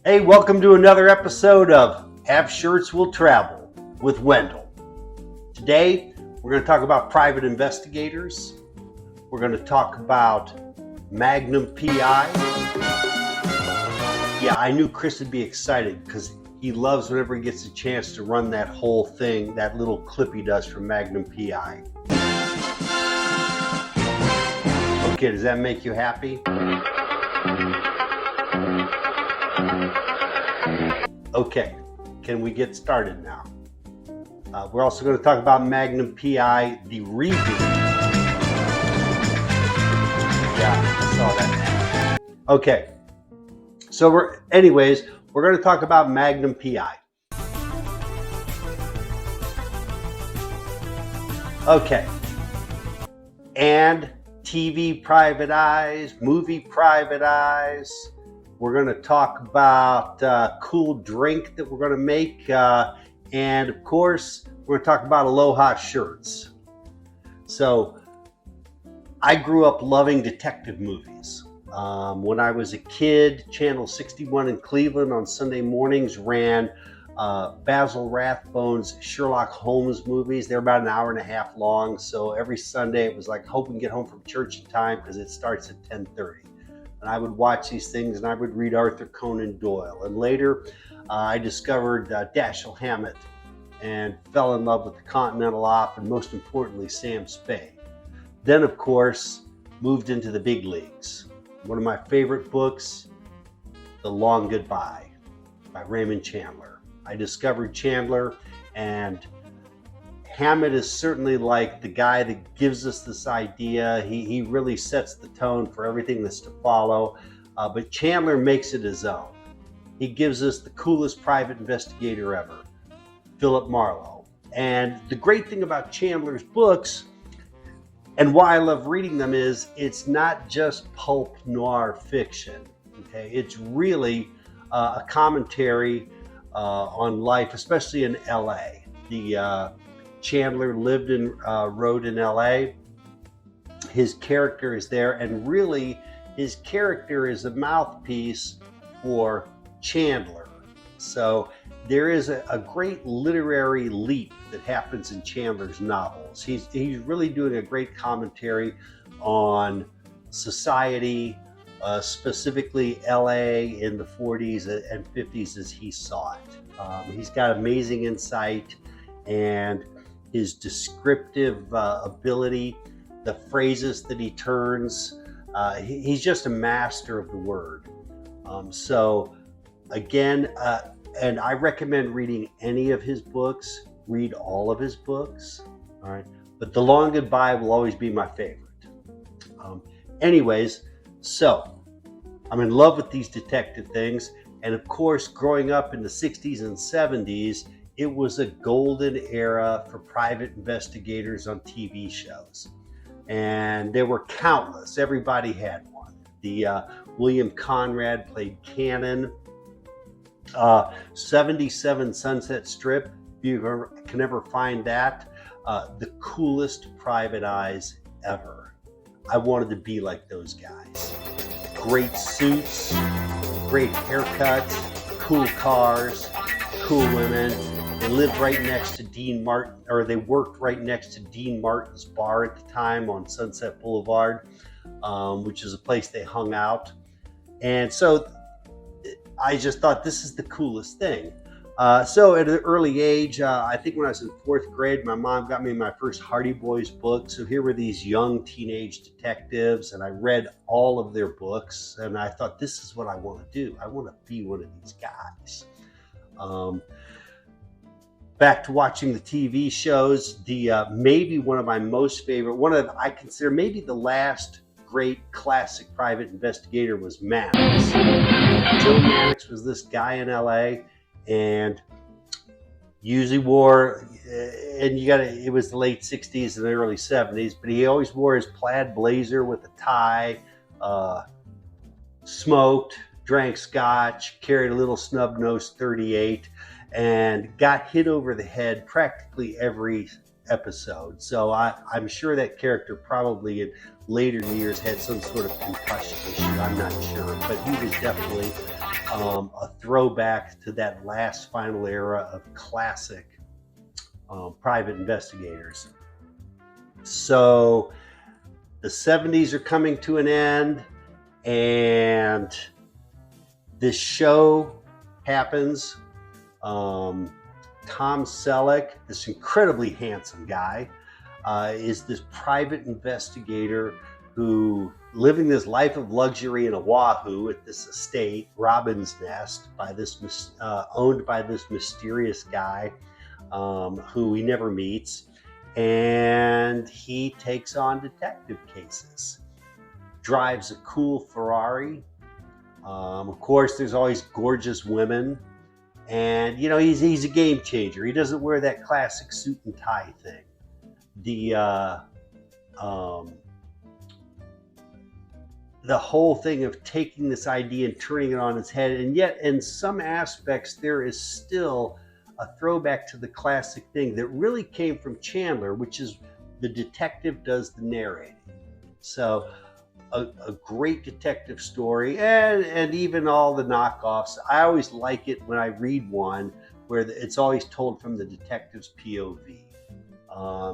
Hey, welcome to another episode of Have Shirts Will Travel with Wendell. Today, we're going to talk about private investigators. We're going to talk about Magnum PI. Yeah, I knew Chris would be excited because he loves whenever he gets a chance to run that whole thing, that little clip he does from Magnum PI. Okay, does that make you happy? Okay, can we get started now? We're also going to talk about Magnum PI, the reboot. Yeah, I saw that. Okay, so we're going to talk about Magnum PI. Okay, and TV private eyes, movie private eyes. We're going to talk about cool drink that we're going to make. And of course, we're going to talk about Aloha shirts. So I grew up loving detective movies. When I was a kid, Channel 61 in Cleveland on Sunday mornings ran Basil Rathbone's Sherlock Holmes movies. They're about an hour and a half long. So every Sunday it was like hoping to get home from church in time because it starts at 10:30. And I would watch these things and I would read Arthur Conan Doyle. And later I discovered Dashiell Hammett and fell in love with the Continental Op and most importantly, Sam Spade. Then, of course, moved into the big leagues. One of my favorite books, The Long Goodbye by Raymond Chandler. I discovered Chandler, and Hammett is certainly like the guy that gives us this idea. He really sets the tone for everything that's to follow, but Chandler makes it his own. He gives us the coolest private investigator ever, Philip Marlowe. And the great thing about Chandler's books, and why I love reading them, is it's not just pulp noir fiction. Okay, it's really a commentary on life, especially in LA. Chandler lived and wrote in LA. His character is there, and really his character is a mouthpiece for Chandler. So there is a great literary leap that happens in Chandler's novels. He's really doing a great commentary on society, specifically LA in the 40s and 50s as he saw it. He's got amazing insight, and his descriptive ability, the phrases that he turns, he's just a master of the word. So again, and I recommend reading any of his books. Read all of his books, all right? But The Long Goodbye will always be my favorite. Anyways, so I'm in love with these detective things. And of course, growing up in the 60s and 70s, it was a golden era for private investigators on TV shows. And there were countless. Everybody had one. William Conrad played Cannon. 77 Sunset Strip, if you can ever find that, the coolest private eyes ever. I wanted to be like those guys. Great suits, great haircuts, cool cars, cool women. They lived right next to Dean Martin, or they worked right next to Dean Martin's bar at the time on Sunset Boulevard, which is a place they hung out. And so I just thought this is the coolest thing. So at an early age, I think when I was in 4th grade, my mom got me my first Hardy Boys book. So here were these young teenage detectives, and I read all of their books, and I thought, this is what I want to do. I want to be one of these guys. Back to watching the TV shows, maybe one of my most favorite, I consider maybe the last great classic private investigator was Mannix. Joe Mannix was this guy in LA, and usually wore, and it was the late 60s and the early 70s, but he always wore his plaid blazer with a tie, smoked, drank scotch, carried a little snub-nosed .38, and got hit over the head practically every episode. So I'm sure that character probably in later years had some sort of concussion issue. I'm not sure, but he was definitely a throwback to that last final era of classic private investigators. So the 70s are coming to an end, and this show happens. Tom Selleck, this incredibly handsome guy, is this private investigator who living this life of luxury in Oahu at this estate, Robin's Nest, by this owned by this mysterious guy who he never meets, and he takes on detective cases. Drives a cool Ferrari. Of course, there's always gorgeous women. And, you know, he's a game changer. He doesn't wear that classic suit and tie thing. The whole thing of taking this idea and turning it on its head. And yet, in some aspects, there is still a throwback to the classic thing that really came from Chandler, which is the detective does the narrating. So a great detective story, and even all the knockoffs. I always like it when I read one where it's always told from the detective's POV.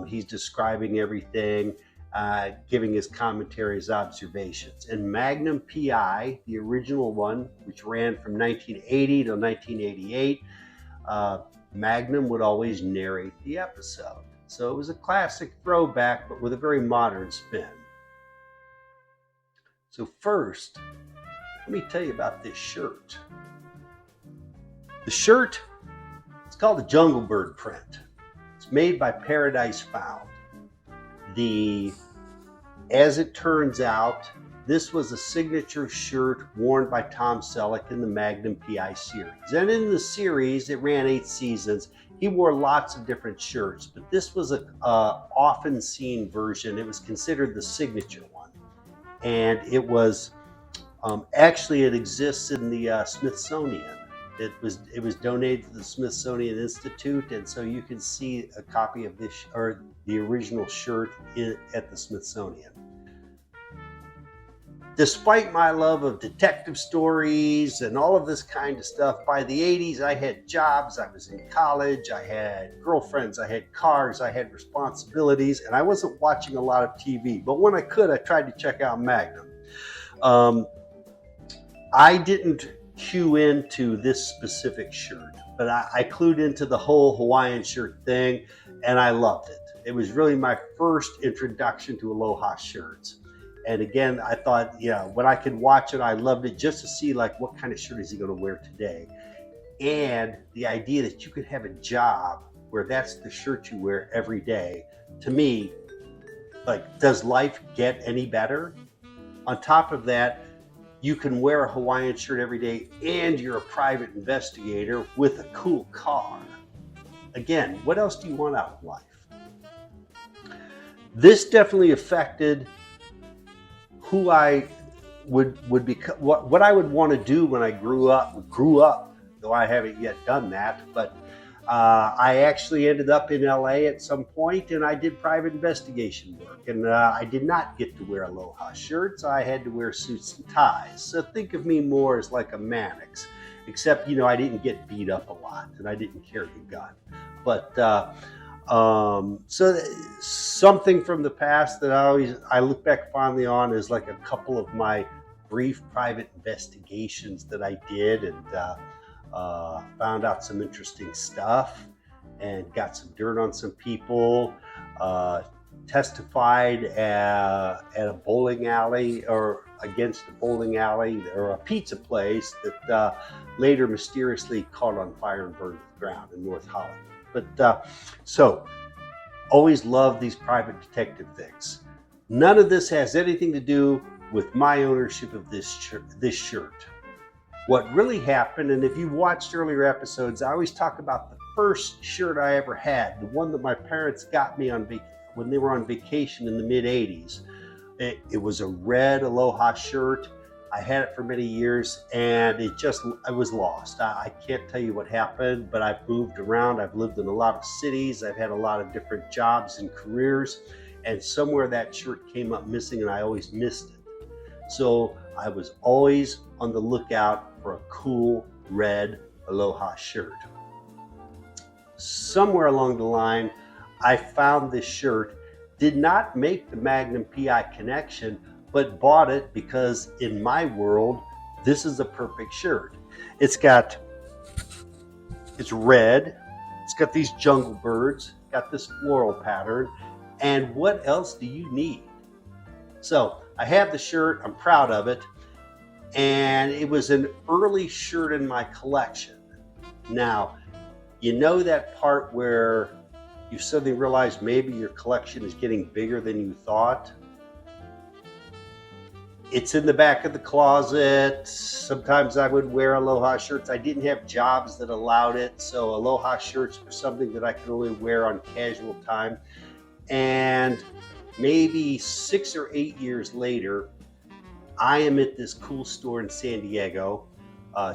He's describing everything, giving his commentary, his observations. And Magnum PI, the original one, which ran from 1980 to 1988, Magnum would always narrate the episode. So it was a classic throwback, but with a very modern spin. So first, let me tell you about this shirt. The shirt, it's called the Jungle Bird print. It's made by Paradise Found. As it turns out, this was a signature shirt worn by Tom Selleck in the Magnum PI series. And in the series, it ran 8 seasons. He wore lots of different shirts, but this was a often seen version. It was considered the signature one. And it was, actually it exists in the Smithsonian. It was donated to the Smithsonian Institute, and so you can see a copy of this, or the original shirt at the Smithsonian. Despite my love of detective stories and all of this kind of stuff, by the 80s I had jobs, I was in college, I had girlfriends, I had cars, I had responsibilities, and I wasn't watching a lot of TV. But when I could, I tried to check out Magnum. I didn't cue into this specific shirt, but I clued into the whole Hawaiian shirt thing, and I loved it. It was really my first introduction to Aloha shirts. And again, I thought, yeah, when I could watch it, I loved it just to see like what kind of shirt is he going to wear today. And the idea that you could have a job where that's the shirt you wear every day, to me, like, does life get any better? On top of that, you can wear a Hawaiian shirt every day and you're a private investigator with a cool car. Again, what else do you want out of life? This definitely affected who I would become, what I would want to do when I grew up, though I haven't yet done that. But I actually ended up in LA at some point, and I did private investigation work. And I did not get to wear Aloha shirts. I had to wear suits and ties. So think of me more as like a Mannix, except, you know, I didn't get beat up a lot, and I didn't carry a gun. But so something from the past that I look back fondly on is like a couple of my brief private investigations that I did, and found out some interesting stuff and got some dirt on some people, testified at a bowling alley, or against a bowling alley or a pizza place that later mysteriously caught on fire and burned to the ground in North Hollywood. But so always love these private detective things. None of this has anything to do with my ownership of this shirt. What really happened, and if you watched earlier episodes, I always talk about the first shirt I ever had, the one that my parents got me when they were on vacation in the mid-'80s. It was a red Aloha shirt, I had it for many years, and I was lost. I can't tell you what happened, but I've moved around. I've lived in a lot of cities. I've had a lot of different jobs and careers, and somewhere that shirt came up missing, and I always missed it. So I was always on the lookout for a cool red Aloha shirt. Somewhere along the line, I found this shirt, did not make the Magnum PI connection, but bought it because in my world, this is a perfect shirt. It's red, it's got these jungle birds, got this floral pattern, and what else do you need? So I have the shirt, I'm proud of it, and it was an early shirt in my collection. Now, you know that part where you suddenly realize maybe your collection is getting bigger than you thought? It's in the back of the closet. Sometimes I would wear Aloha shirts. I didn't have jobs that allowed it, so Aloha shirts were something that I could only wear on casual time. And maybe 6 or 8 years later, I am at this cool store in San Diego,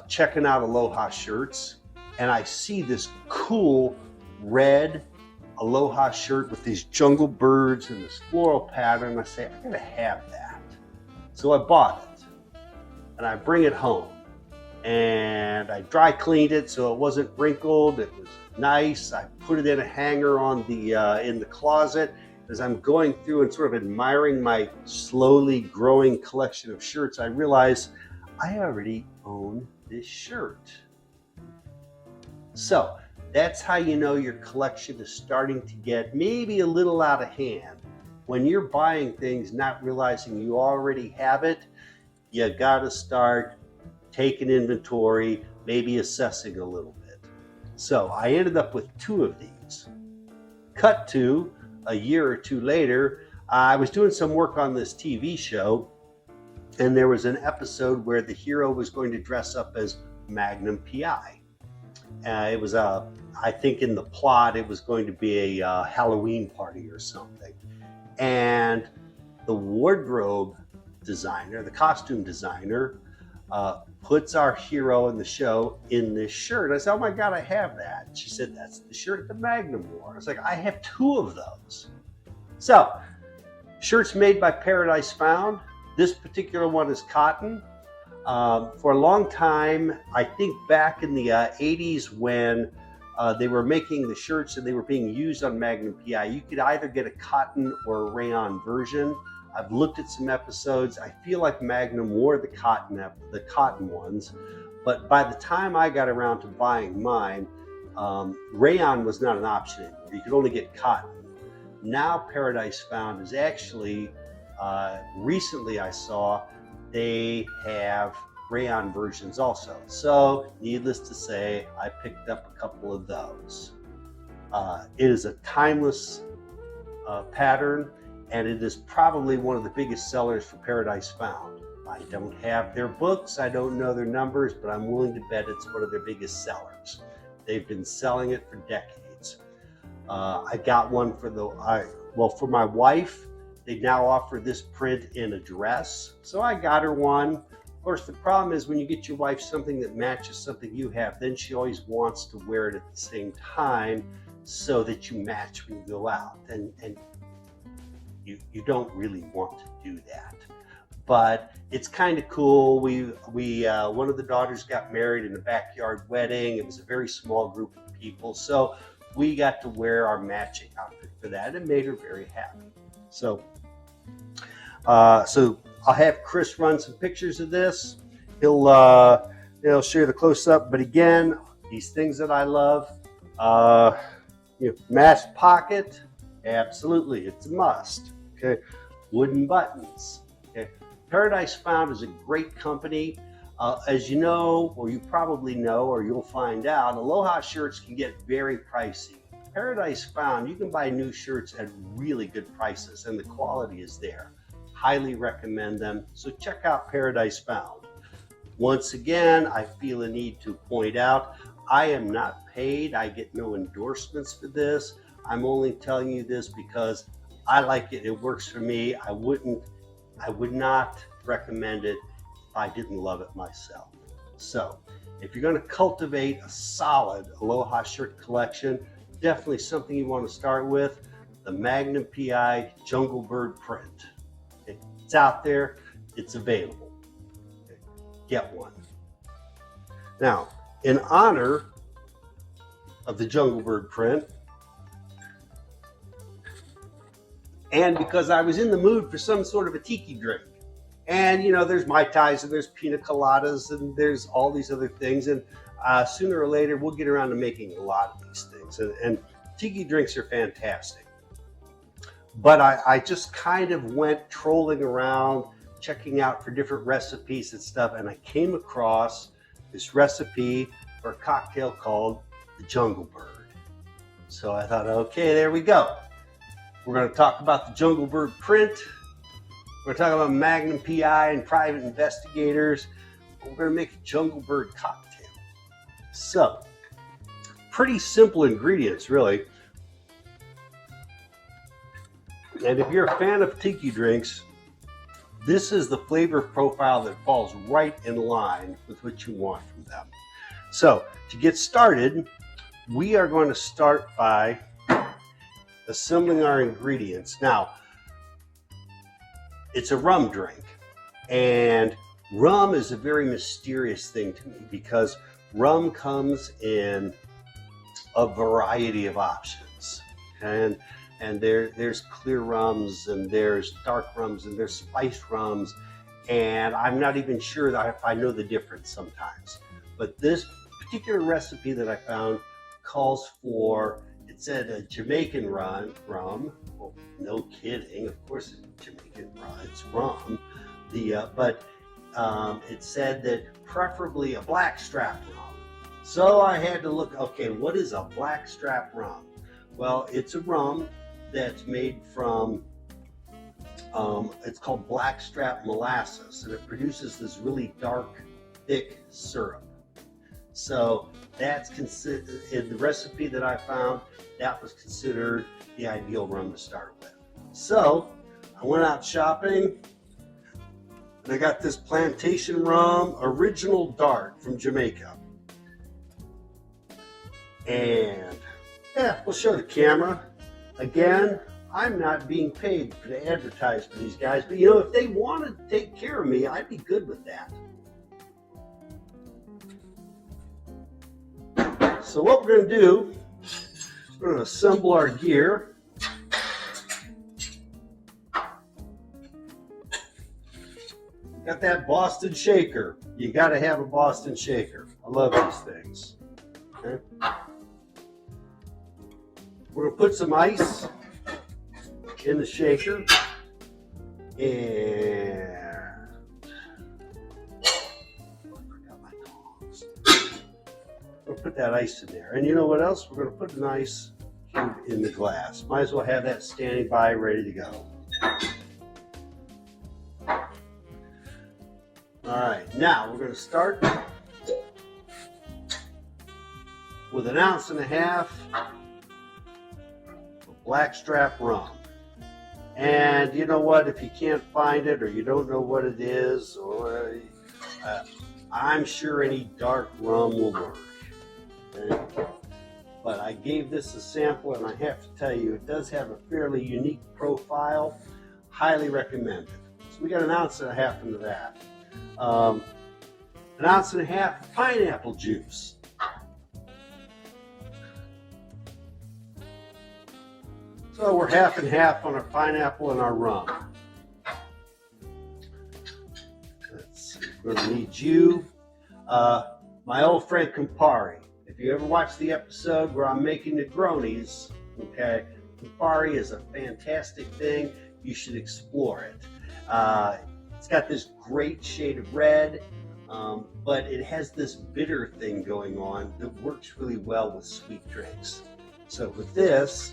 checking out Aloha shirts, and I see this cool red Aloha shirt with these jungle birds and this floral pattern. I say, I gotta have that. So I bought it, and I bring it home, and I dry cleaned it so it wasn't wrinkled. It was nice. I put it in a hanger on in the closet. As I'm going through and sort of admiring my slowly growing collection of shirts, I realize I already own this shirt. So that's how you know your collection is starting to get maybe a little out of hand. When you're buying things not realizing you already have it, you gotta start taking inventory, maybe assessing a little bit. So I ended up with 2 of these. Cut to a year or 2 later, I was doing some work on this TV show, and there was an episode where the hero was going to dress up as Magnum PI. It was I think in the plot, it was going to be a Halloween party or something. And the wardrobe designer, the costume designer, puts our hero in the show in this shirt. I said, oh my God, I have that. She said, that's the shirt the Magnum wore. I was like, I have 2 of those. So, shirts made by Paradise Found. This particular one is cotton. For a long time, I think back in the 80s when they were making the shirts and they were being used on Magnum PI, you could either get a cotton or a rayon version. I've looked at some episodes. I feel like Magnum wore the cotton ones, but by the time I got around to buying mine, rayon was not an option anymore. You could only get cotton. Now Paradise Found is actually, recently I saw, they have rayon versions also. So needless to say, I picked up a couple of those. It is a timeless pattern, and it is probably one of the biggest sellers for Paradise Found. I don't have their books, I don't know their numbers, but I'm willing to bet it's one of their biggest sellers. They've been selling it for decades. I got one for my wife. They now offer this print in a dress, so I got her one. Of course, the problem is when you get your wife something that matches something you have, then she always wants to wear it at the same time so that you match when you go out. And you don't really want to do that. But it's kind of cool. We one of the daughters got married in a backyard wedding. It was a very small group of people, so we got to wear our matching outfit for that. It made her very happy. So I'll have Chris run some pictures of this. He'll show you the close-up. But again, these things that I love, mask pocket, absolutely, it's a must. Okay, wooden buttons. Okay, Paradise Found is a great company. As you know, or you probably know, or you'll find out, Aloha shirts can get very pricey. Paradise Found, you can buy new shirts at really good prices, and the quality is there. Highly recommend them. So check out Paradise Found. Once again, I feel a need to point out, I am not paid. I get no endorsements for this. I'm only telling you this because I like it. It works for me. I would not recommend it I didn't love it myself. So if you're going to cultivate a solid Aloha Shirt collection, definitely something you want to start with, the Magnum PI Jungle Bird print. It's out there, it's available. Get one. Now, in honor of the Jungle Bird print, and because I was in the mood for some sort of a tiki drink, and you know, there's Mai Tais and there's pina coladas and there's all these other things, and sooner or later we'll get around to making a lot of these things, and tiki drinks are fantastic. But I just kind of went trolling around, checking out for different recipes and stuff, and I came across this recipe for a cocktail called the Jungle Bird. So I thought, okay, there we go. We're going to talk about the Jungle Bird print. We're going to talk about Magnum PI and private investigators. We're going to make a Jungle Bird cocktail. So, pretty simple ingredients, really. And if you're a fan of tiki drinks, this is the flavor profile that falls right in line with what you want from them. So, to get started, we are going to start by assembling our ingredients. Now, it's a rum drink, and rum is a very mysterious thing to me because rum comes in a variety of options, and there's clear rums, and there's dark rums, and there's spiced rums, and I'm not even sure that if I know the difference sometimes. But this particular recipe that I found calls for, it said a Jamaican rum. Well, no kidding, of course it's Jamaican rum, it's rum. But it said that preferably a blackstrap rum. So I had to look, okay, what is a blackstrap rum? Well, it's a rum that's made from, it's called blackstrap molasses, and it produces this really dark, thick syrup. So that's considered, in the recipe that I found, that was considered the ideal rum to start with. So I went out shopping, and I got this plantation rum, Original Dark from Jamaica. And yeah, we'll show the camera. Again, I'm not being paid to advertise for these guys, but you know, if they wanted to take care of me, I'd be good with that. So what we're going to do is we're going to assemble our gear. Got that Boston shaker. You got to have a Boston shaker. I love these things. Okay. We're going to put some ice in the shaker, and we'll put that ice in there. And you know what else? We're going to put an ice cube in the glass. Might as well have that standing by, ready to go. All right, now we're going to start with 1.5 ounces of blackstrap rum. And you know what? If you can't find it, or you don't know what it is, or I'm sure any dark rum will work. Okay? But I gave this a sample, and I have to tell you, it does have a fairly unique profile. Highly recommended. So we got 1.5 ounces into that. 1.5 ounces of pineapple juice. So we're half and half on our pineapple and our rum. Let's see, we're going to need you. My old friend Campari. If you ever watch the episode where I'm making Negronis, okay, Campari is a fantastic thing. You should explore it. It's got this great shade of red, but it has this bitter thing going on that works really well with sweet drinks. So with this,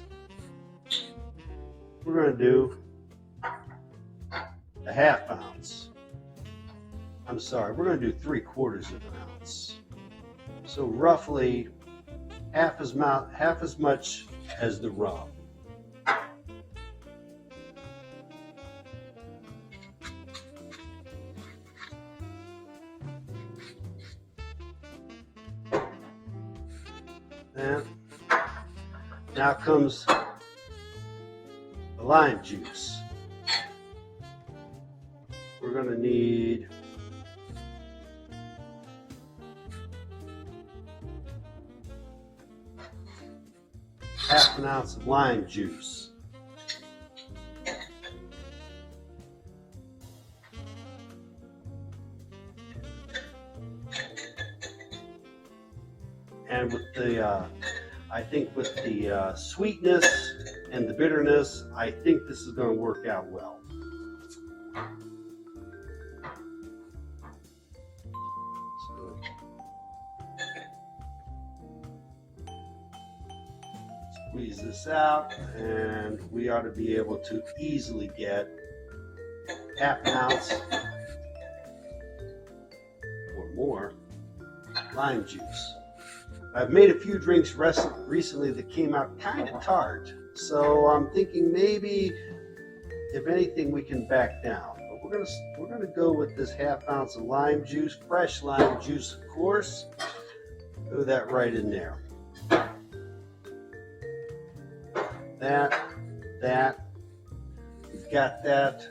we're going to do 1/2 ounce. I'm sorry, we're going to do 3/4 ounce. So roughly half as much as the rum. And now comes the lime juice. We're going to need half an ounce of lime juice. And with the, I think with the sweetness and the bitterness, I think this is going to work out well. So, squeeze this out, and we ought to be able to easily get half an ounce or more lime juice. I've made a few drinks recently that came out kind of tart, so I'm thinking maybe, if anything, we can back down. But we're gonna go with this half ounce of lime juice, fresh lime juice, of course. Throw that right in there. That. We've got that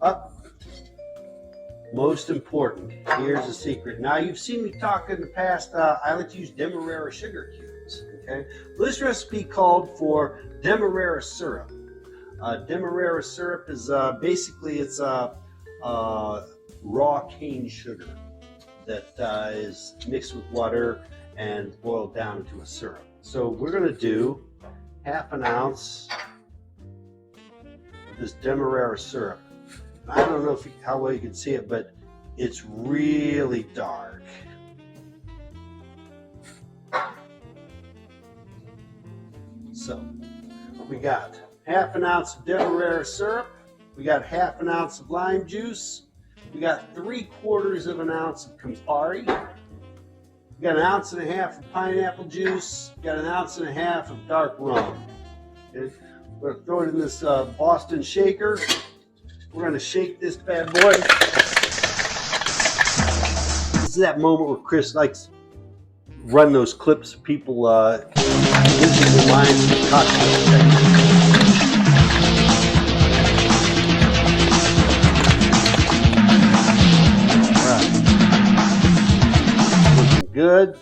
up. Most important, here's the secret. Now, you've seen me talk in the past, I like to use Demerara sugar cubes, okay? Well, this recipe called for Demerara syrup. Demerara syrup is basically, it's raw cane sugar that is mixed with water and boiled down into a syrup. So we're gonna do half an ounce of this Demerara syrup. I don't know how well you can see it, but it's really dark. So we got half an ounce of Demerara syrup. We got half an ounce of lime juice. We got 3/4 of an ounce of Campari. We got 1.5 ounces of pineapple juice. We got 1.5 ounces of dark rum. Okay? We're gonna throw it in this Boston shaker. We're going to shake this bad boy. This is that moment where Chris likes run those clips of people losing their minds in the cocktail technique. All right. Looking good.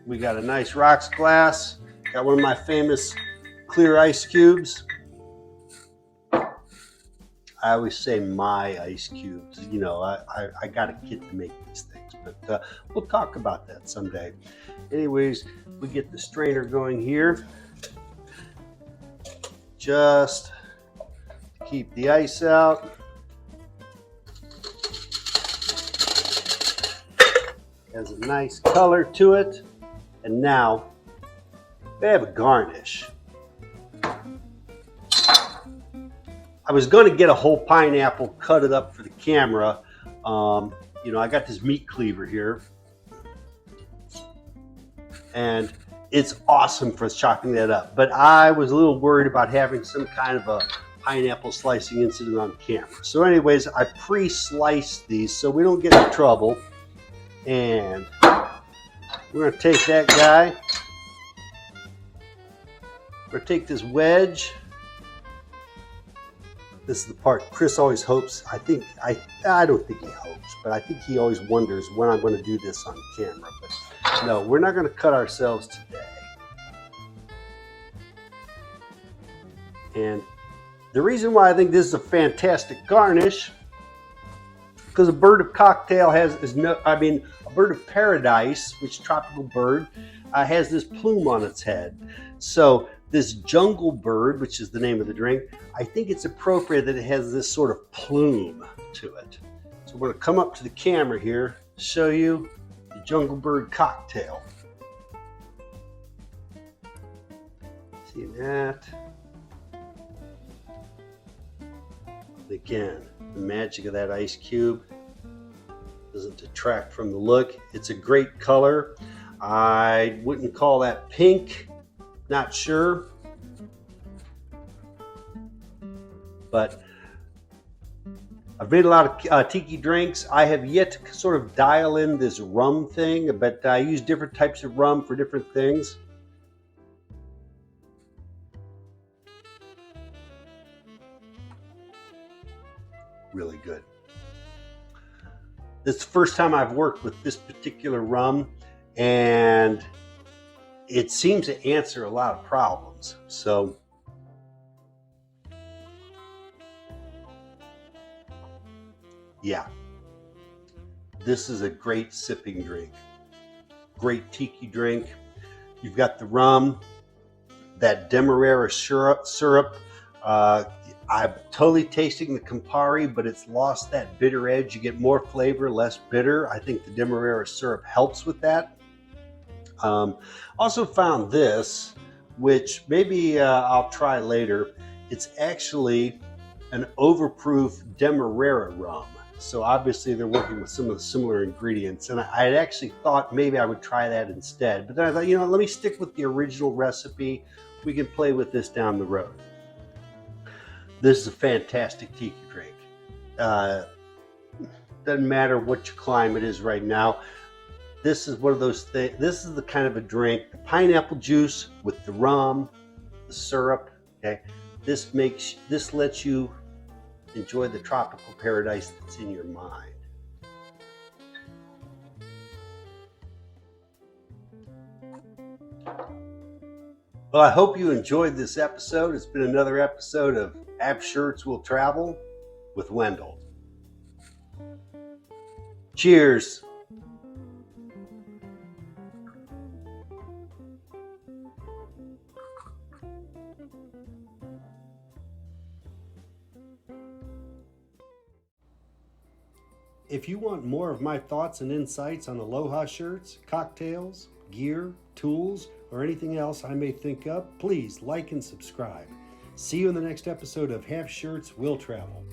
We got a nice rocks glass. Got one of my famous clear ice cubes. I always say my ice cubes. You know, I got a kit to make these things, but we'll talk about that someday. Anyways, we get the strainer going here. Just keep the ice out. Has a nice color to it. And now they have a garnish. I was going to get a whole pineapple, cut it up for the camera. You know, I got this meat cleaver here, and it's awesome for chopping that up. But I was a little worried about having some kind of a pineapple slicing incident on camera. So anyways, I pre-sliced these so we don't get in trouble. And we're going to take that guy. We're going to take this wedge. This is the part Chris always hopes. I don't think he hopes, but I think he always wonders when I'm going to do this on camera. But no, we're not going to cut ourselves today. And the reason why I think this is a fantastic garnish, because a bird of cocktail a bird of paradise, which is a tropical bird, has this plume on its head. So this jungle bird, which is the name of the drink, I think it's appropriate that it has this sort of plume to it. So we're going to come up to the camera here, show you the jungle bird cocktail. See that? Again, the magic of that ice cube doesn't detract from the look. It's a great color. I wouldn't call that pink. Not sure, but I've made a lot of tiki drinks. I have yet to sort of dial in this rum thing, but I use different types of rum for different things. Really good. This is the first time I've worked with this particular rum, and it seems to answer a lot of problems. So yeah, this is a great sipping drink. Great tiki drink. You've got the rum, that Demerara syrup. I'm totally tasting the Campari, but it's lost that bitter edge. You get more flavor, less bitter. I think the Demerara syrup helps with that. Also found this, which maybe I'll try later. It's actually an overproof Demerara rum. So obviously they're working with some of the similar ingredients. And I had actually thought maybe I would try that instead. But then I thought, you know, let me stick with the original recipe. We can play with this down the road. This is a fantastic tiki drink. Doesn't matter what your climate is right now. This is one of those things. This is the kind of a drink, the pineapple juice with the rum, the syrup. Okay, this lets you enjoy the tropical paradise that's in your mind. Well, I hope you enjoyed this episode. It's been another episode of Have Shirts Will Travel with Wendell. Cheers. If you want more of my thoughts and insights on Aloha shirts, cocktails, gear, tools, or anything else I may think of, please like and subscribe. See you in the next episode of Have Shirts Will Travel.